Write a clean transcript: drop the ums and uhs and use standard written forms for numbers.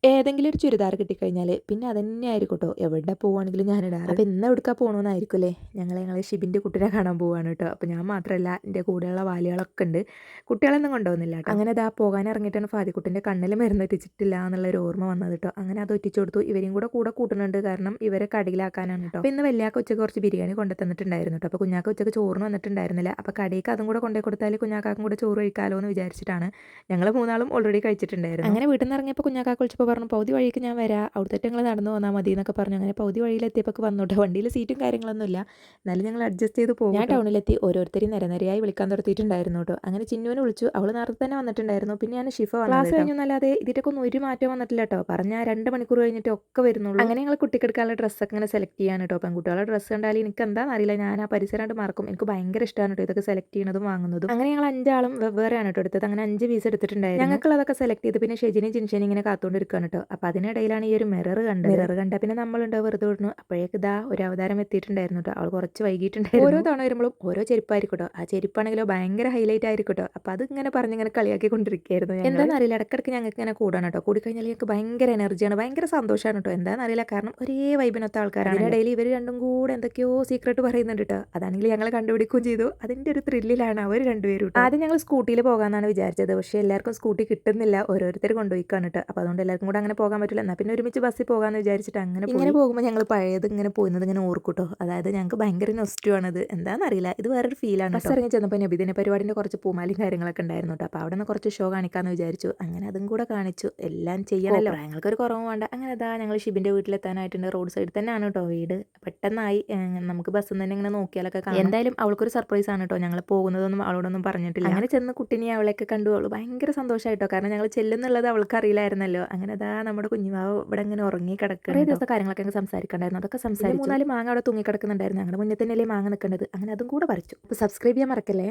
ഏതെങ്കിലും ഒരു ചുരിദാർ കിട്ടിക്കഴിഞ്ഞാൽ പിന്നെ അതന്നെ ആയിരിക്കും കേട്ടോ എവിടെ പോവുകയാണെങ്കിലും ഞാൻ ഇടാറ്. അപ്പോൾ ഇന്ന് എവിടേക്കാണ് പോകണമെന്നായിരിക്കും അല്ലേ. ഞങ്ങളെ ഷിബിൻ്റെ കുട്ടീനെ കാണാൻ പോവുകയാണ് കേട്ടോ. അപ്പോൾ ഞാൻ മാത്രമല്ല എൻ്റെ കൂടെയുള്ള വാലികളൊക്കെ ഉണ്ട്. കുട്ടികളൊന്നും കൊണ്ടുപോകുന്നില്ല കേട്ടോ. അങ്ങനെ ഇതാ പോകാൻ ഇറങ്ങിയിട്ടാണ് ഫാദിക്കുട്ടിൻ്റെ കണ്ണിൽ മരുന്ന് എത്തിച്ചിട്ടില്ല എന്നുള്ളൊരു ഓർമ്മ വന്നത് കേട്ടോ. അങ്ങനെ അത് ഒറ്റിച്ചു കൊടുത്തു. ഇവരെയും കൂടെ കൂട്ടുന്നുണ്ട്, കാരണം ഇവരെ കടയിലാക്കാനാണ് കേട്ടോ. അപ്പോൾ ഇന്ന് വലിയാക്ക ഉച്ചയ്ക്ക് കുറച്ച് ബിരിയാണി കൊണ്ടു തന്നിട്ടുണ്ടായിരുന്നു കേട്ടോ. അപ്പോൾ കുഞ്ഞാക്ക ഉച്ചയ്ക്ക് ചോറിന് വന്നിട്ടുണ്ടായിരുന്നില്ല. അപ്പോൾ കടയിലേക്ക് അതും കൂടെ കൊണ്ടുപോയി കൊടുത്താൽ കുഞ്ഞാക്കാക്കും കൂടെ ചോറ് കഴിക്കാമല്ലോ എന്ന് വിചാരിച്ചിട്ടാണ് ഞങ്ങൾ മൂന്നാളും ഓൾറെഡി കഴിച്ചിട്ടുണ്ടായിരുന്നു. അങ്ങനെ വീട്ടിൽ നിന്ന് ഇറങ്ങിയപ്പോൾ കുഞ്ഞാക്കാക്ക് വിളിച്ചപ്പോൾ പറഞ്ഞു പകുതി വഴിക്ക് ഞാൻ വരാം, അവിടുത്തെ ഞങ്ങൾ നടന്നു പോന്നാൽ മതി എന്നൊക്കെ പറഞ്ഞു. അങ്ങനെ പകുതി വഴിയിലെത്തിയപ്പോൾ വന്നോട്ടെ, വണ്ടിയിൽ സീറ്റും കാര്യങ്ങളൊന്നും ഇല്ല, എന്നാലും ഞങ്ങൾ അഡ്ജസ്റ്റ് ചെയ്ത് പോകും. ഞാൻ ടൗണിലെത്തി ഓരോരുത്തരും നിരനിരയായി വിളിക്കാൻ തുടത്തിയിട്ടുണ്ടായിരുന്നു കേട്ടോ. അങ്ങനെ ചിന്നുവിനെ വിളിച്ചു, അവൾ നേരത്തെ തന്നെ വന്നിട്ടുണ്ടായിരുന്നു. പിന്നെ ഞാൻ ഷിഫ ക്ലാസ് കഴിഞ്ഞൊന്നല്ലാതെ ഇതിട്ടൊക്കെ ഒന്നും ഒരു മാറ്റം വന്നിട്ടില്ല കേട്ടോ. പറഞ്ഞാൽ 2 മണിക്കൂർ കഴിഞ്ഞിട്ട് ഒക്കെ വരുന്നുള്ളൂ. അങ്ങനെ ഞങ്ങൾ കുട്ടിക്കെടുക്കാനുള്ള ഡ്രസ്സൊക്കെ ഇങ്ങനെ സെലക്ട് ചെയ്യാൻ കേട്ടോ. പെൺകുട്ടികളുടെ ഡ്രസ്സ് കണ്ടാൽ എനിക്ക് എന്താണെന്ന് അറിയില്ല, ഞാൻ ആ പരിസരമായിട്ട് മറക്കും. എനിക്ക് ഭയങ്കര ഇഷ്ടമാണ് കേട്ടോ ഇതൊക്കെ സെലക്ട് ചെയ്യുന്നതും വാങ്ങുന്നതും. അങ്ങനെ ഞങ്ങൾ 5 ആളും വെവ്വേറെയാണ് കേട്ടോ എടുത്തത്. അങ്ങനെ 5 പീസ് എടുത്തിട്ടുണ്ടായിരുന്നു. ഞങ്ങൾക്കുള്ളതൊക്കെ സെലക്ട് ചെയ്ത് പിന്നെ ഷെജിനെയും ജിൻഷനെയും ഇങ്ങനെ കാത്തുകൊണ്ടിരിക്കുകയാണ് കേട്ടോ. അപ്പോൾ അതിനിടയിലാണ് ഈ ഒരു മിറർ കണ്ട പിന്നെ നമ്മളുണ്ട് വെറുതെ വിടുന്നു. അപ്പോഴേക്ക് ഇതാ ഒരു അവതാരം എത്തിയിട്ടുണ്ടായിരുന്നു കേട്ടോ. അവൾ കുറച്ച് വൈകിട്ടുണ്ടായിരുന്നു. ഓരോ തവണ വരുമ്പോഴും ഓരോ ചെരുപ്പായിരിക്കും കേട്ടോ. ആ ചെരുപ്പാണെങ്കിലോ ഭയങ്കര ഹൈലൈറ്റ് ആയിരിക്കും കേട്ടോ. അപ്പോൾ അതിങ്ങനെ പറഞ്ഞിങ്ങനെ കളിയാക്കി കൊണ്ടിരിക്കുകയായിരുന്നു. എന്താണെന്ന് അറിയില്ല, ഇടയ്ക്കിടയ്ക്ക് ഞങ്ങൾക്ക് ഇങ്ങനെ കൂടാണ് കേട്ടോ. കൂടിക്കഴിഞ്ഞാൽ ഞങ്ങൾക്ക് ഭയങ്കര എനർജിയാണ്, ഭയങ്കര സന്തോഷമാണ് കേട്ടോ. എന്താണെന്ന് അറിയില്ല, കാരണം ഒരേ വൈബിനൊത്ത ആൾക്കാരാണ്. അതിനിടയിൽ ഇവർ രണ്ടും കൂടെ എന്തൊക്കെയോ സീക്രട്ട് പറയുന്നുണ്ട് കേട്ടോ. അതാണെങ്കിൽ ഞങ്ങൾ കണ്ടുപിടിക്കുകയും ചെയ്തു. അതിൻ്റെ ഒരു ത്രില്ലിലാണ് അവർ രണ്ടുപേരും. ആദ്യം ഞങ്ങൾ സ്കൂട്ടിയിൽ പോകാമെന്നാണ് വിചാരിച്ചത്, പക്ഷേ എല്ലാവർക്കും സ്കൂട്ടി കിട്ടുന്നില്ല, ഓരോരുത്തർ കൊണ്ടുപോയിക്കാണ് കേട്ടോ. അപ്പോൾ അതുകൊണ്ട് എല്ലാവർക്കും കൂടെ അങ്ങനെ പോകാൻ പറ്റില്ല. എന്നാൽ പിന്നെ ഒരുമിച്ച് ബസ്സിൽ പോകാമെന്ന് വിചാരിച്ചിട്ട് അങ്ങനെ പോകുമ്പോൾ ഞങ്ങൾ പഴയത് ഇങ്ങനെ പോകുന്നത് ഇങ്ങനെ ഓർക്കൂട്ടോ. അതായത് ഞങ്ങൾക്ക് ഭയങ്കര നൊസ്റ്റുവാണിത്, എന്താണെന്ന് അറിയില്ല, ഇത് വേറൊരു ഫീലാണ്. ബസ് ഇറങ്ങി ചെന്നപ്പോൾ നബിദിന പരിപാടിൻ്റെ കുറച്ച് പൂമാലിയും കാര്യങ്ങളൊക്കെ ഉണ്ടായിരുന്നു കേട്ടോ. അപ്പോൾ അവിടെ നിന്ന് കുറച്ച് ഷോ കാണിക്കാമെന്ന് വിചാരിച്ചു. അങ്ങനെ അതും കൂടെ കാണിച്ചു. എല്ലാം ചെയ്യണമല്ലോ, ഞങ്ങൾക്കൊരു കുറവും വേണ്ട. അങ്ങനെ അതാ ഞങ്ങൾ ഷിബിൻ്റെ വീട്ടിലെത്താനായിട്ടുണ്ട്. റോഡ് സൈഡിൽ തന്നെയാണ് കേട്ടോ വീട്. പെട്ടെന്നായി, നമുക്ക് ബസ്സിൽ തന്നെ ഇങ്ങനെ നോക്കിയാലൊക്കെ കാണാം. എന്തായാലും അവൾക്കൊരു സർപ്രൈസ് ആണ് കേട്ടോ. ഞങ്ങൾ പോകുന്നതൊന്നും അവളോടൊന്നും പറഞ്ഞിട്ടില്ല. അങ്ങനെ ചെന്ന് കുട്ടിനെ അവളെയൊക്കെ കണ്ടു. അവൾ ഭയങ്കര സന്തോഷമായിട്ടോ, കാരണം ഞങ്ങൾ ചെല്ലുന്നുള്ളത് അവൾക്ക് അറിയില്ലായിരുന്നല്ലോ. അങ്ങനെ അതാ നമ്മുടെ കുഞ്ഞുമാവ് ഇവിടെ ഇങ്ങനെ ഉറങ്ങി കിടക്കുക. കുറേ ദിവസത്തെ കാര്യങ്ങളൊക്കെ സംസാരിക്കണ്ടായിരുന്നു, അതൊക്കെ സംസാരിച്ചു. 3-4 മാങ്ങ അവിടെ തൂങ്ങി കിടക്കുന്നുണ്ടായിരുന്നു. ഞങ്ങളുടെ മുന്നിൽ തന്നെയല്ലേ മാങ്ങ നിൽക്കേണ്ടത്. അങ്ങനെ അതും കൂടെ പറിച്ചു. അപ്പോൾ സബ്സ്ക്രൈബ് ചെയ്യാൻ മറക്കല്ലേ.